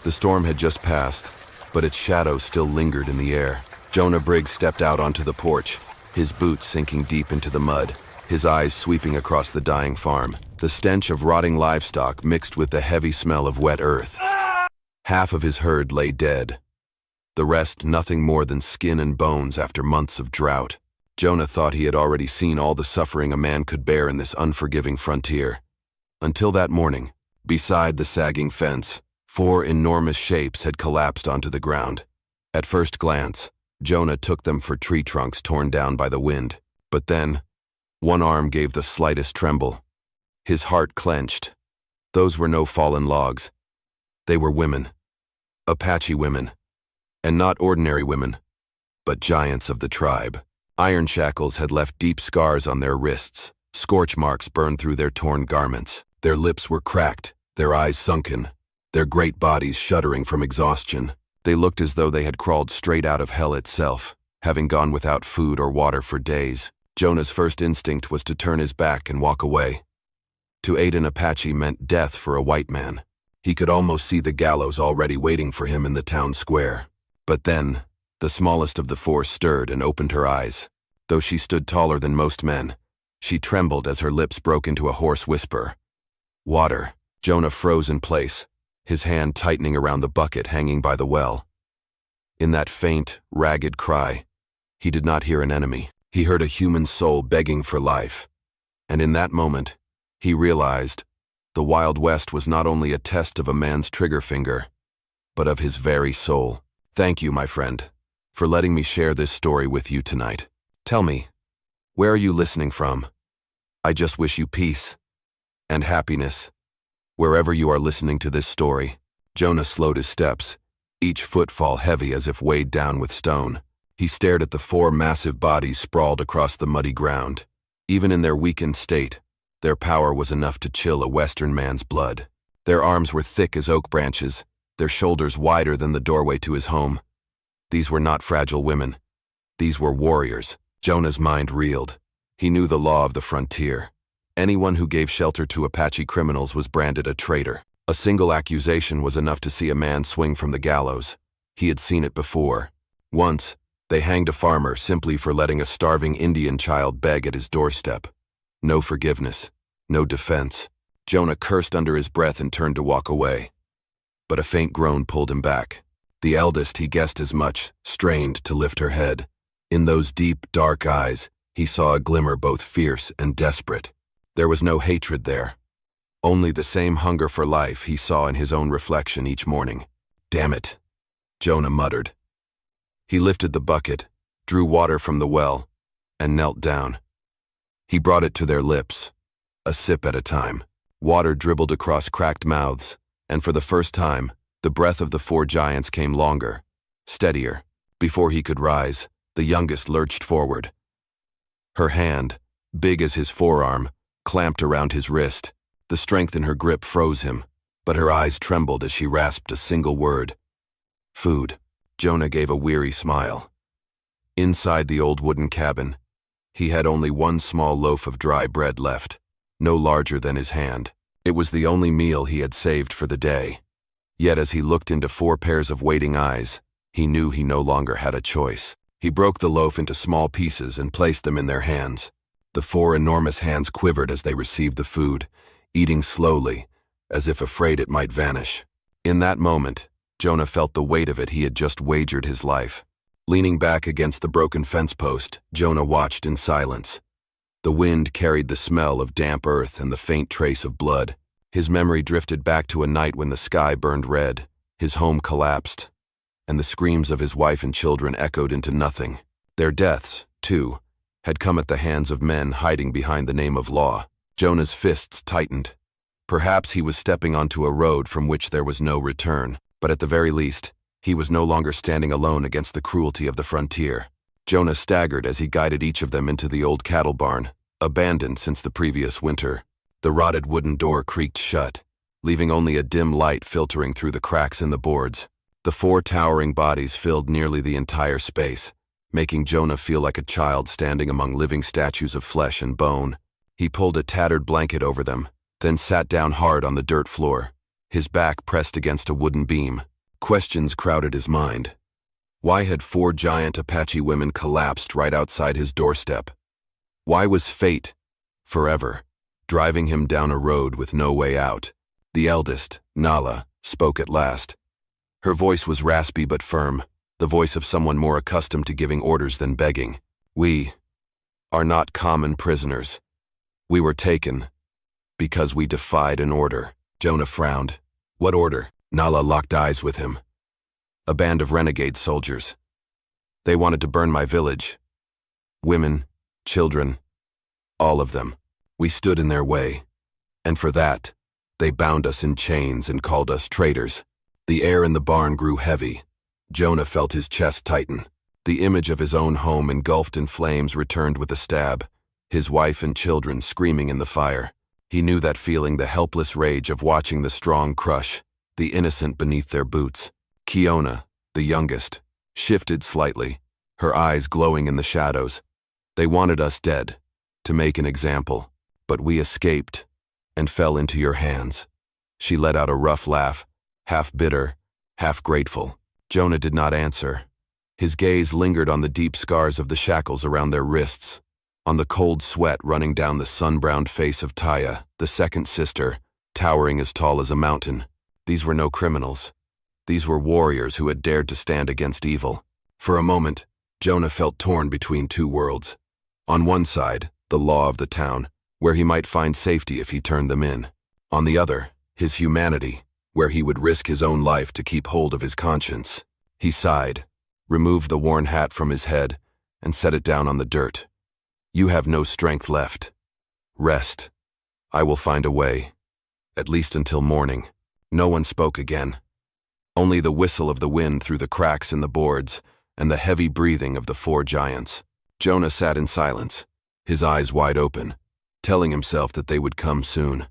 The storm had just passed, but its shadow still lingered in the air. Jonah Briggs stepped out onto the porch, his boots sinking deep into the mud, his eyes sweeping across the dying farm. The stench of rotting livestock mixed with the heavy smell of wet earth. Half of his herd lay dead. The rest nothing more than skin and bones after months of drought. Jonah thought he had already seen all the suffering a man could bear in this unforgiving frontier. Until that morning, beside the sagging fence, 4 enormous shapes had collapsed onto the ground. At first glance, Jonah took them for tree trunks torn down by the wind. But then, one arm gave the slightest tremble. His heart clenched. Those were no fallen logs. They were women. Apache women. And not ordinary women, but giants of the tribe. Iron shackles had left deep scars on their wrists. Scorch marks burned through their torn garments. Their lips were cracked, their eyes sunken, their great bodies shuddering from exhaustion. They looked as though they had crawled straight out of hell itself, having gone without food or water for days. Jonah's first instinct was to turn his back and walk away. To aid an Apache meant death for a white man. He could almost see the gallows already waiting for him in the town square. But then, the smallest of the 4 stirred and opened her eyes. Though she stood taller than most men, she trembled as her lips broke into a hoarse whisper. Water. Jonah froze in place, his hand tightening around the bucket hanging by the well. In that faint, ragged cry, he did not hear an enemy. He heard a human soul begging for life. And in that moment, he realized the Wild West was not only a test of a man's trigger finger, but of his very soul. Thank you, my friend, for letting me share this story with you tonight. Tell me, where are you listening from? I just wish you peace and happiness wherever you are listening to this story. Jonah slowed his steps, each footfall heavy as if weighed down with stone. He stared at the 4 massive bodies sprawled across the muddy ground. Even in their weakened state, their power was enough to chill a Western man's blood. Their arms were thick as oak branches, their shoulders wider than the doorway to his home. These were not fragile women. These were warriors. Jonah's mind reeled. He knew the law of the frontier. Anyone who gave shelter to Apache criminals was branded a traitor. A single accusation was enough to see a man swing from the gallows. He had seen it before. Once, they hanged a farmer simply for letting a starving Indian child beg at his doorstep. No forgiveness, no defense. Jonah cursed under his breath and turned to walk away. But a faint groan pulled him back. The eldest, he guessed as much, strained to lift her head. In those deep, dark eyes, he saw a glimmer both fierce and desperate. There was no hatred there. Only the same hunger for life he saw in his own reflection each morning. Damn it, Jonah muttered. He lifted the bucket, drew water from the well, and knelt down. He brought it to their lips, a sip at a time. Water dribbled across cracked mouths, and for the first time, the breath of the 4 giants came longer, steadier. Before he could rise, the youngest lurched forward. Her hand, big as his forearm, clamped around his wrist. The strength in her grip froze him, but her eyes trembled as she rasped a single word. Food. Jonah gave a weary smile. Inside the old wooden cabin, he had only one small loaf of dry bread left, no larger than his hand. It was the only meal he had saved for the day. Yet as he looked into 4 pairs of waiting eyes, he knew he no longer had a choice. He broke the loaf into small pieces and placed them in their hands. The 4 enormous hands quivered as they received the food, eating slowly, as if afraid it might vanish. In that moment, Jonah felt the weight of it. He had just wagered his life. Leaning back against the broken fence post, Jonah watched in silence. The wind carried the smell of damp earth and the faint trace of blood. His memory drifted back to a night when the sky burned red, his home collapsed, and the screams of his wife and children echoed into nothing. Their deaths, too, had come at the hands of men hiding behind the name of law. Jonah's fists tightened. Perhaps he was stepping onto a road from which there was no return, but at the very least, he was no longer standing alone against the cruelty of the frontier. Jonah staggered as he guided each of them into the old cattle barn, abandoned since the previous winter. The rotted wooden door creaked shut, leaving only a dim light filtering through the cracks in the boards. The 4 towering bodies filled nearly the entire space, making Jonah feel like a child standing among living statues of flesh and bone. He pulled a tattered blanket over them, then sat down hard on the dirt floor, his back pressed against a wooden beam. Questions crowded his mind. Why had 4 giant Apache women collapsed right outside his doorstep? Why was fate, forever, driving him down a road with no way out? The eldest, Nala, spoke at last. Her voice was raspy but firm, the voice of someone more accustomed to giving orders than begging. We are not common prisoners. We were taken because we defied an order. Jonah frowned. What order? Nala locked eyes with him. A band of renegade soldiers. They wanted to burn my village. Women, children, all of them. We stood in their way. And for that, they bound us in chains and called us traitors. The air in the barn grew heavy. Jonah felt his chest tighten. The image of his own home engulfed in flames returned with a stab, his wife and children screaming in the fire. He knew that feeling, the helpless rage of watching the strong crush, the innocent beneath their boots. Kiona, the youngest, shifted slightly, her eyes glowing in the shadows. They wanted us dead, to make an example, but we escaped and fell into your hands. She let out a rough laugh, half bitter, half grateful. Jonah did not answer. His gaze lingered on the deep scars of the shackles around their wrists, on the cold sweat running down the sun-browned face of Taya, the second sister, towering as tall as a mountain. These were no criminals. These were warriors who had dared to stand against evil. For a moment, Jonah felt torn between 2 worlds. On one side, the law of the town, where he might find safety if he turned them in. On the other, his humanity, where he would risk his own life to keep hold of his conscience. He sighed, removed the worn hat from his head, and set it down on the dirt. You have no strength left. Rest. I will find a way. At least until morning. No one spoke again. Only the whistle of the wind through the cracks in the boards and the heavy breathing of the 4 giants. Jonah sat in silence, his eyes wide open, telling himself that they would come soon.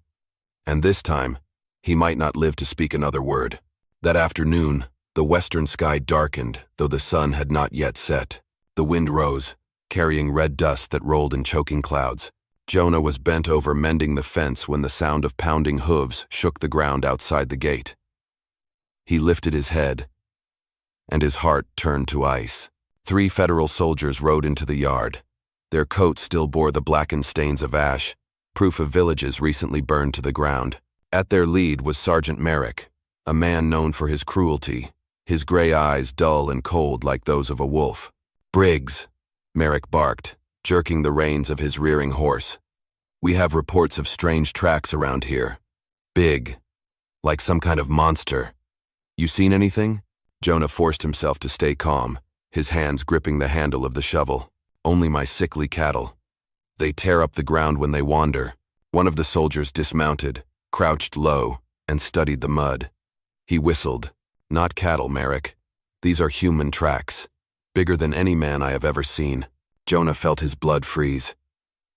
And this time, he might not live to speak another word. That afternoon, the western sky darkened, though the sun had not yet set. The wind rose, carrying red dust that rolled in choking clouds. Jonah was bent over mending the fence when the sound of pounding hooves shook the ground outside the gate. He lifted his head, and his heart turned to ice. 3 federal soldiers rode into the yard. Their coats still bore the blackened stains of ash, proof of villages recently burned to the ground. At their lead was Sergeant Merrick, a man known for his cruelty, his gray eyes dull and cold like those of a wolf. Briggs, Merrick barked, jerking the reins of his rearing horse. We have reports of strange tracks around here. Big, like some kind of monster. You seen anything? Jonah forced himself to stay calm, his hands gripping the handle of the shovel. Only my sickly cattle. They tear up the ground when they wander. One of the soldiers dismounted, crouched low, and studied the mud. He whistled. Not cattle, Merrick. These are human tracks. Bigger than any man I have ever seen. Jonah felt his blood freeze.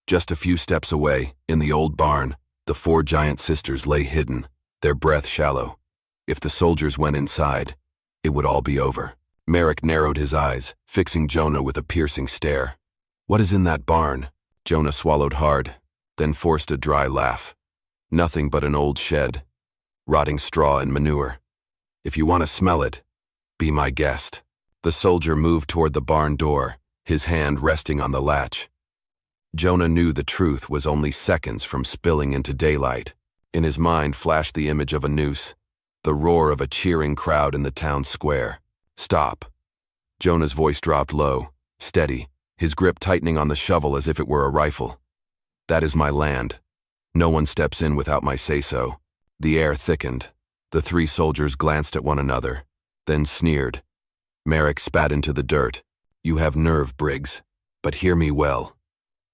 Just a few steps away, in the old barn, the 4 giant sisters lay hidden, their breath shallow. If the soldiers went inside, it would all be over. Merrick narrowed his eyes, fixing Jonah with a piercing stare. What is in that barn? Jonah swallowed hard, then forced a dry laugh. Nothing but an old shed, rotting straw and manure. If you want to smell it, be my guest. The soldier moved toward the barn door, his hand resting on the latch. Jonah knew the truth was only seconds from spilling into daylight. In his mind flashed the image of a noose, the roar of a cheering crowd in the town square. Stop. Jonah's voice dropped low, steady, his grip tightening on the shovel as if it were a rifle. That is my land. No one steps in without my say-so. The air thickened. The 3 soldiers glanced at one another, then sneered. Merrick spat into the dirt. You have nerve, Briggs, but hear me well.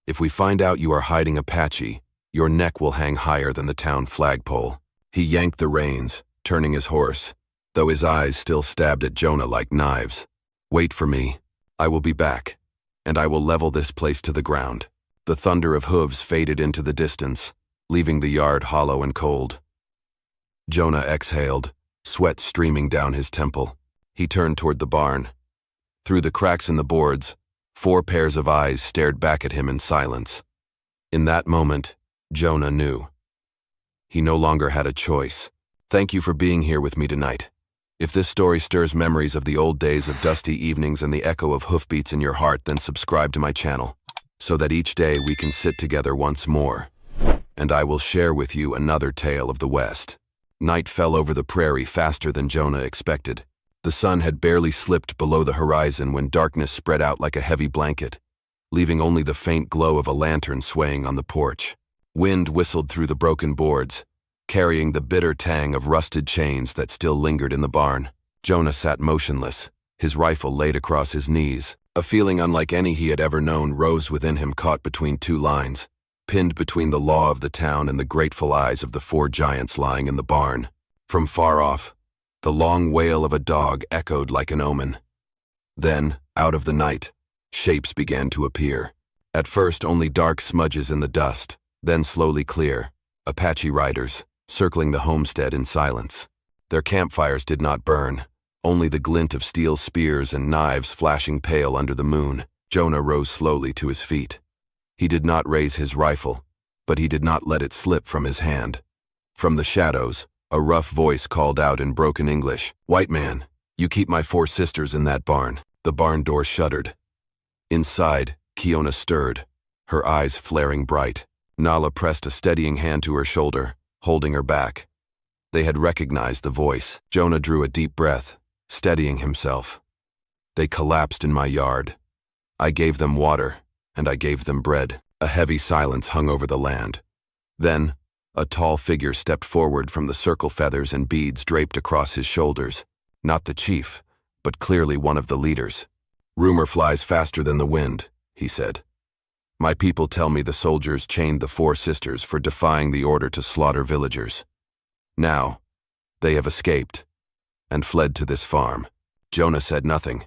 If we find out you are hiding Apache, your neck will hang higher than the town flagpole. He yanked the reins, turning his horse, though his eyes still stabbed at Jonah like knives. Wait for me. I will be back, and I will level this place to the ground. The thunder of hooves faded into the distance, leaving the yard hollow and cold. Jonah exhaled, sweat streaming down his temple. He turned toward the barn. Through the cracks in the boards, 4 pairs of eyes stared back at him in silence. In that moment, Jonah knew. He no longer had a choice. Thank you for being here with me tonight. If this story stirs memories of the old days of dusty evenings and the echo of hoofbeats in your heart, then subscribe to my channel, so that each day we can sit together once more, and I will share with you another tale of the West. Night fell over the prairie faster than Jonah expected. The sun had barely slipped below the horizon when darkness spread out like a heavy blanket, leaving only the faint glow of a lantern swaying on the porch. Wind whistled through the broken boards, carrying the bitter tang of rusted chains that still lingered in the barn. Jonah sat motionless, his rifle laid across his knees. A feeling unlike any he had ever known rose within him, caught between two lines, pinned between the law of the town and the grateful eyes of the four giants lying in the barn. From far off, the long wail of a dog echoed like an omen. Then, out of the night, shapes began to appear. At first only dark smudges in the dust, then slowly clear, Apache riders, circling the homestead in silence. Their campfires did not burn, only the glint of steel spears and knives flashing pale under the moon. Jonah rose slowly to his feet. He did not raise his rifle, but he did not let it slip from his hand. From the shadows, a rough voice called out in broken English, "White man, you keep my 4 sisters in that barn." The barn door shuddered. Inside, Kiona stirred, her eyes flaring bright. Nala pressed a steadying hand to her shoulder, holding her back. They had recognized the voice. Jonah drew a deep breath, steadying himself. "They collapsed in my yard. I gave them water, and I gave them bread." A heavy silence hung over the land. Then, a tall figure stepped forward from the circle feathers and beads draped across his shoulders. Not the chief, but clearly one of the leaders. "Rumor flies faster than the wind," he said. "My people tell me the soldiers chained the 4 sisters for defying the order to slaughter villagers. Now, they have escaped and fled to this farm." Jonah said nothing.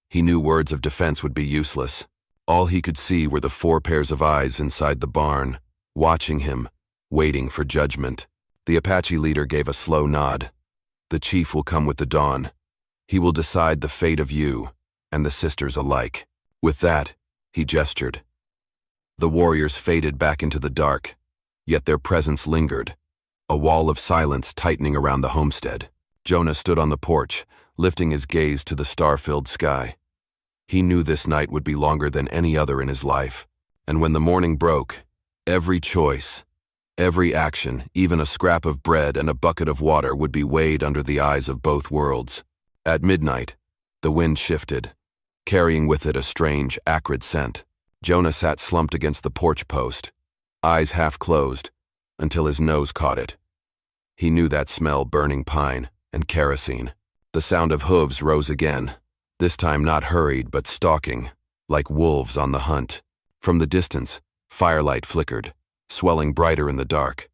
He knew words of defense would be useless. All he could see were the 4 pairs of eyes inside the barn, watching him, waiting for judgment. The Apache leader gave a slow nod. "The chief will come with the dawn. He will decide the fate of you and the sisters alike." With that, he gestured. The warriors faded back into the dark, yet their presence lingered, a wall of silence tightening around the homestead. Jonah stood on the porch, lifting his gaze to the star-filled sky. He knew this night would be longer than any other in his life, and when the morning broke, every choice, every action, even a scrap of bread and a bucket of water would be weighed under the eyes of both worlds. At midnight, the wind shifted, carrying with it a strange, acrid scent. Jonah sat slumped against the porch post, eyes half closed, until his nose caught it. He knew that smell: burning pine and kerosene. The sound of hooves rose again, this time not hurried but stalking, like wolves on the hunt. From the distance, firelight flickered, swelling brighter in the dark.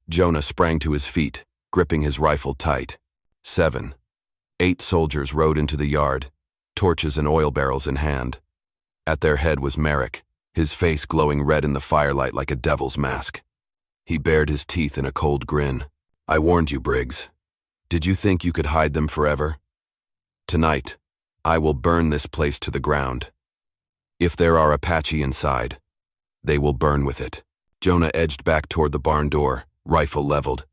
Jonah sprang to his feet, gripping his rifle tight. 7, 8 soldiers rode into the yard, torches and oil barrels in hand. At their head was Merrick, his face glowing red in the firelight like a devil's mask. He bared his teeth in a cold grin. "I warned you, Briggs. Did you think you could hide them forever? Tonight, I will burn this place to the ground. If there are Apache inside, they will burn with it." Jonah edged back toward the barn door, rifle leveled.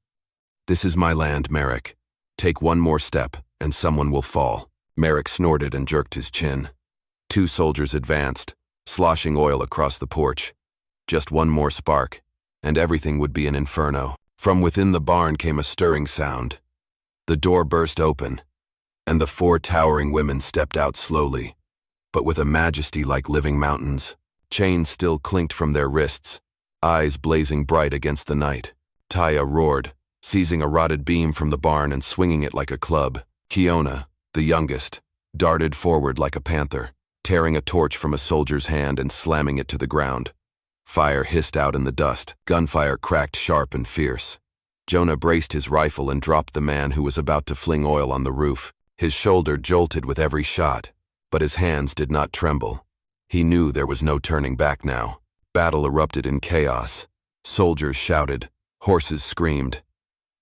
"This is my land, Merrick. Take one more step, and someone will fall." Merrick snorted and jerked his chin. 2 soldiers advanced, sloshing oil across the porch. Just one more spark, and everything would be an inferno. From within the barn came a stirring sound. The door burst open, and the 4 towering women stepped out slowly, but with a majesty like living mountains. Chains still clinked from their wrists, eyes blazing bright against the night. Taya roared, seizing a rotted beam from the barn and swinging it like a club. Kiona, the youngest, darted forward like a panther, tearing a torch from a soldier's hand and slamming it to the ground. Fire hissed out in the dust. Gunfire cracked sharp and fierce. Jonah braced his rifle and dropped the man who was about to fling oil on the roof. His shoulder jolted with every shot, but his hands did not tremble. He knew there was no turning back now. Battle erupted in chaos. Soldiers shouted, horses screamed.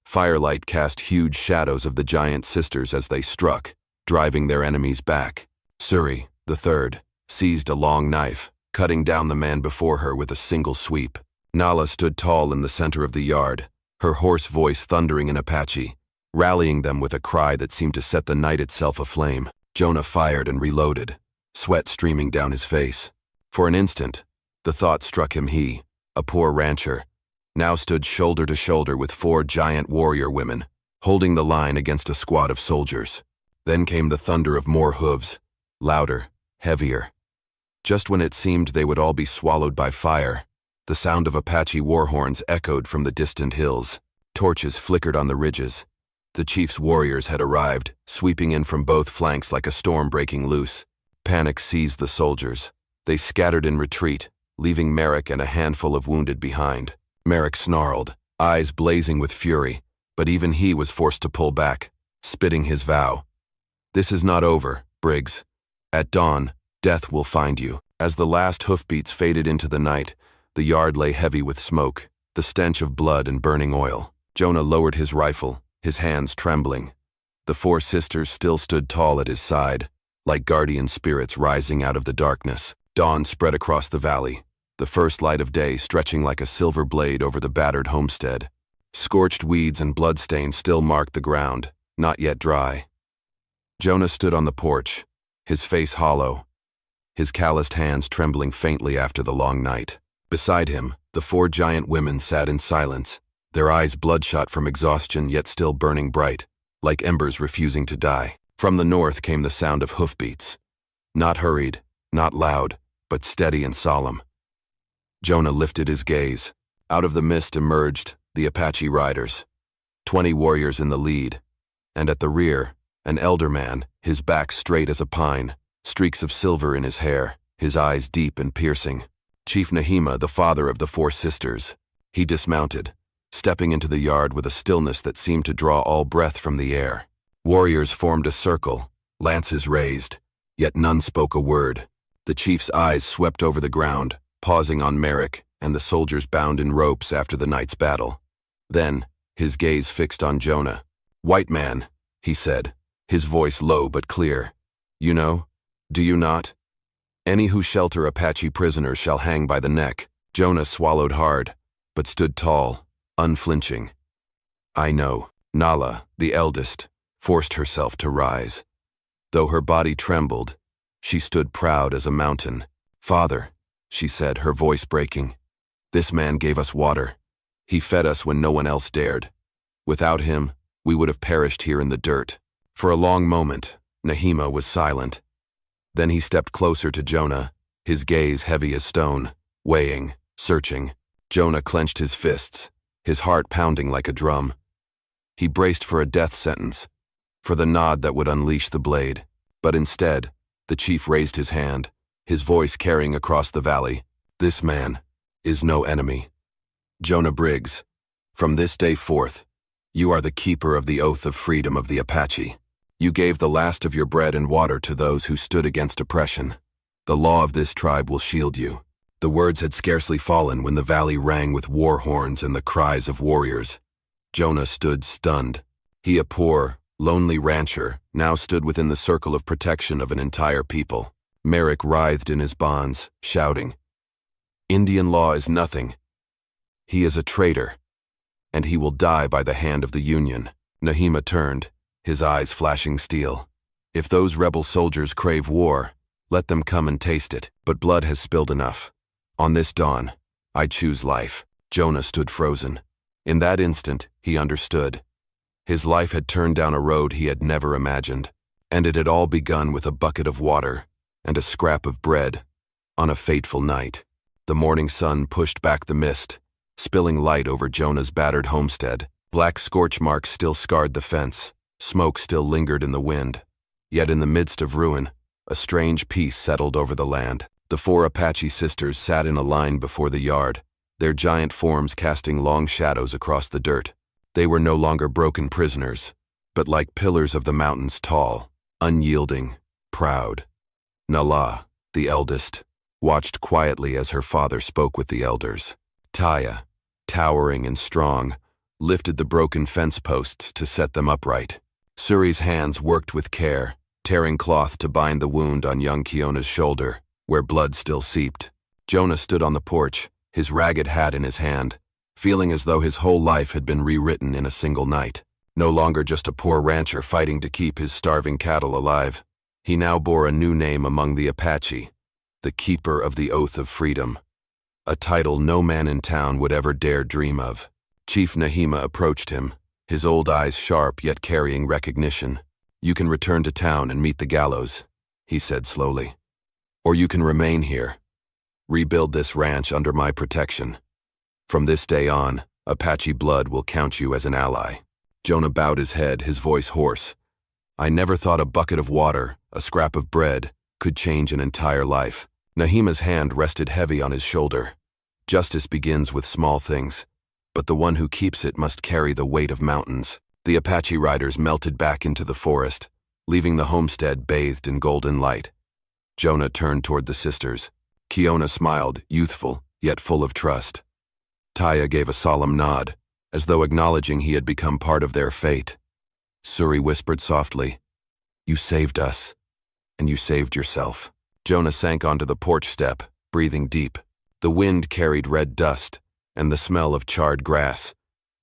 Firelight cast huge shadows of the giant sisters as they struck, driving their enemies back. Storie, the third, seized a long knife, cutting down the man before her with a single sweep. Nala stood tall in the center of the yard, her hoarse voice thundering in Apache. rallying them with a cry that seemed to set the night itself aflame. Jonah fired and reloaded, sweat streaming down his face. For an instant, the thought struck him he, a poor rancher, now stood shoulder to shoulder with 4 giant warrior women, holding the line against a squad of soldiers. Then came the thunder of more hooves, louder, heavier. Just when it seemed they would all be swallowed by fire, the sound of Apache war horns echoed from the distant hills. Torches flickered on the ridges. The chief's warriors had arrived, sweeping in from both flanks like a storm breaking loose. Panic seized the soldiers. They scattered in retreat, leaving Merrick and a handful of wounded behind. Merrick snarled, eyes blazing with fury, but even he was forced to pull back, spitting his vow. "This is not over, Briggs. At dawn, death will find you." As the last hoofbeats faded into the night, the yard lay heavy with smoke, the stench of blood and burning oil. Jonah lowered his rifle, his hands trembling. The 4 sisters still stood tall at his side, like guardian spirits rising out of the darkness. Dawn spread across the valley, the first light of day stretching like a silver blade over the battered homestead. Scorched weeds and bloodstains still marked the ground, not yet dry. Jonah stood on the porch, his face hollow, his calloused hands trembling faintly after the long night. Beside him, the 4 giant women sat in silence, their eyes bloodshot from exhaustion yet still burning bright, like embers refusing to die. From the north came the sound of hoofbeats. Not hurried, not loud, but steady and solemn. Jonah lifted his gaze. Out of the mist emerged the Apache riders, 20 warriors in the lead, and at the rear, an elder man, his back straight as a pine, streaks of silver in his hair, his eyes deep and piercing. Chief Nahima, the father of the 4 sisters. He dismounted, stepping into the yard with a stillness that seemed to draw all breath from the air. Warriors formed a circle, lances raised, yet none spoke a word. The chief's eyes swept over the ground, pausing on Merrick and the soldiers bound in ropes after the night's battle. Then, his gaze fixed on Jonah. "White man," he said, his voice low but clear. "You know, do you not? Any who shelter Apache prisoners shall hang by the neck." Jonah swallowed hard, but stood tall, unflinching. "I know." Nala, the eldest, forced herself to rise. Though her body trembled, she stood proud as a mountain. "Father," she said, her voice breaking, "this man gave us water. He fed us when no one else dared. Without him, we would have perished here in the dirt." For a long moment, Nahima was silent. Then he stepped closer to Jonah, his gaze heavy as stone, weighing, searching. Jonah clenched his fists, his heart pounding like a drum. He braced for a death sentence, for the nod that would unleash the blade. But instead, the chief raised his hand, his voice carrying across the valley. "This man is no enemy. Jonah Briggs, from this day forth, you are the keeper of the oath of freedom of the Apache. You gave the last of your bread and water to those who stood against oppression. The law of this tribe will shield you." The words had scarcely fallen when the valley rang with war horns and the cries of warriors. Jonah stood stunned. He, a poor, lonely rancher, now stood within the circle of protection of an entire people. Merrick writhed in his bonds, shouting, "Indian law is nothing. He is a traitor, and he will die by the hand of the Union." Nahima turned, his eyes flashing steel. "If those rebel soldiers crave war, let them come and taste it. But blood has spilled enough. On this dawn, I choose life." Jonah stood frozen. In that instant, he understood. His life had turned down a road he had never imagined, and it had all begun with a bucket of water and a scrap of bread on a fateful night. The morning sun pushed back the mist, spilling light over Jonah's battered homestead. Black scorch marks still scarred the fence. Smoke still lingered in the wind. Yet in the midst of ruin, a strange peace settled over the land. The 4 Apache sisters sat in a line before the yard, their giant forms casting long shadows across the dirt. They were no longer broken prisoners, but like pillars of the mountains, tall, unyielding, proud. Nala, the eldest, watched quietly as her father spoke with the elders. Taya, towering and strong, lifted the broken fence posts to set them upright. Suri's hands worked with care, tearing cloth to bind the wound on young Kiona's shoulder, where blood still seeped. Jonah stood on the porch, his ragged hat in his hand, feeling as though his whole life had been rewritten in a single night. No longer just a poor rancher fighting to keep his starving cattle alive. He now bore a new name among the Apache, the Keeper of the Oath of Freedom, a title no man in town would ever dare dream of. Chief Nahima approached him, his old eyes sharp yet carrying recognition. "You can return to town and meet the gallows," he said slowly. "Or you can remain here. Rebuild this ranch under my protection. From this day on, Apache blood will count you as an ally." Jonah bowed his head, his voice hoarse. "I never thought a bucket of water, a scrap of bread, could change an entire life." Nahima's hand rested heavy on his shoulder. "Justice begins with small things, but the one who keeps it must carry the weight of mountains." The Apache riders melted back into the forest, leaving the homestead bathed in golden light. Jonah turned toward the sisters. Kiona smiled, youthful, yet full of trust. Taya gave a solemn nod, as though acknowledging he had become part of their fate. Suri whispered softly, "You saved us, and you saved yourself." Jonah sank onto the porch step, breathing deep. The wind carried red dust and the smell of charred grass,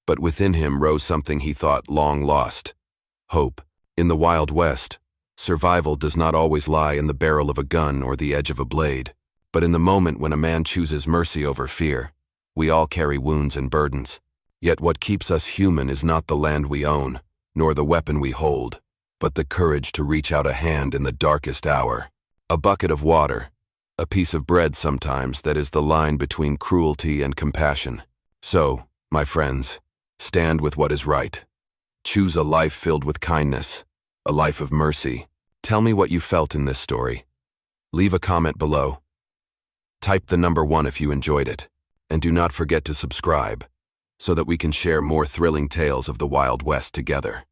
but within him rose something he thought long lost: hope. In the Wild West, survival does not always lie in the barrel of a gun or the edge of a blade, but in the moment when a man chooses mercy over fear. We all carry wounds and burdens. Yet what keeps us human is not the land we own, nor the weapon we hold, but the courage to reach out a hand in the darkest hour. A bucket of water, a piece of bread sometimes, that is the line between cruelty and compassion. So, my friends, stand with what is right. Choose a life filled with kindness, a life of mercy. Tell me what you felt in this story. Leave a comment below. Type the number 1 if you enjoyed it, and do not forget to subscribe, so that we can share more thrilling tales of the Wild West together.